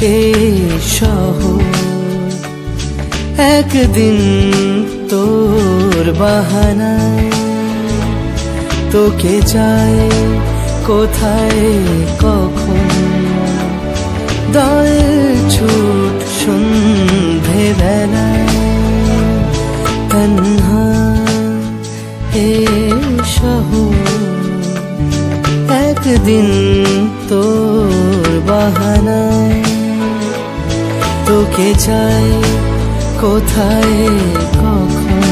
এই শহর একদিন তোর বাহানায় তোকে চাই কোথায় কখন দল ছুট সন্ধে বেলায় তন্হা এই শহর একদিন তোর বাহানায় তোকে চাই কোথায় কখন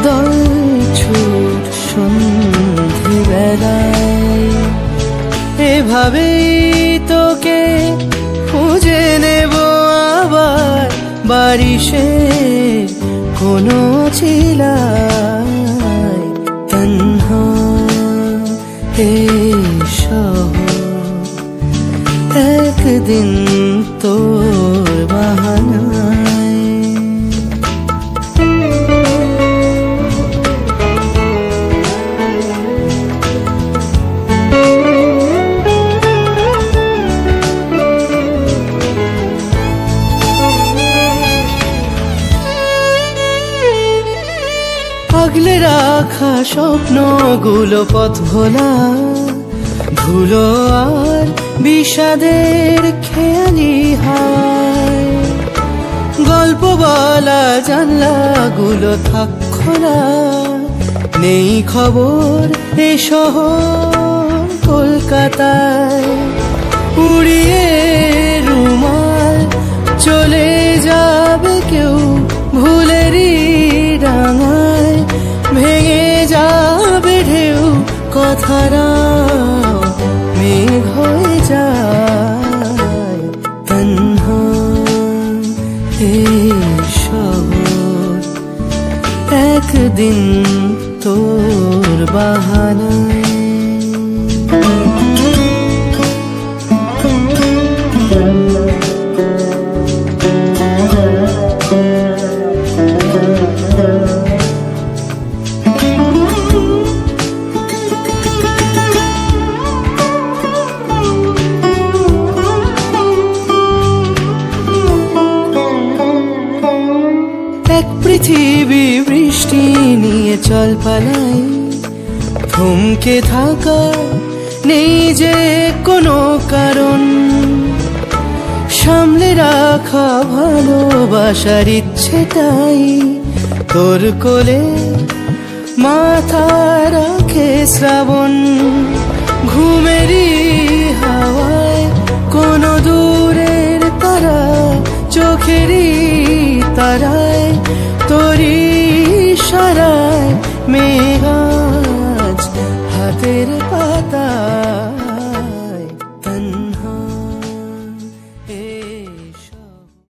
দল ছুট সন্ধে বেলায় এভাবেই তোকে খুঁজে নেব আবার বারিশে কোনো চিলায় তন্হা এই শহর একদিন তোর বাহানায় আগলে রাখা স্বপ্নগুলো পথ ভোলা ধুলো আর বিষাদের খেয়ালি হায় গল্প বলা জানলাগুলো থাক খোলা নেই খবর এ শহর কলকাতায় উড়িয়ে রুমাল চলে যাবে কেউ ভুলেরই ডাঙায় ভেঙে যাবে ঢেউ কথারা মেঘ হয়ে যায় তন্হা এই শহর একদিন তোর বাহানায় এক পৃথিবী বৃষ্টি নিয়ে চল পালাই থমকে থাকা নেই যে কোনো কারণ সামলে রাখা ভালোবাসার ইচ্ছেটাই তোর কোলে মাথা রাখে শ্রাবণ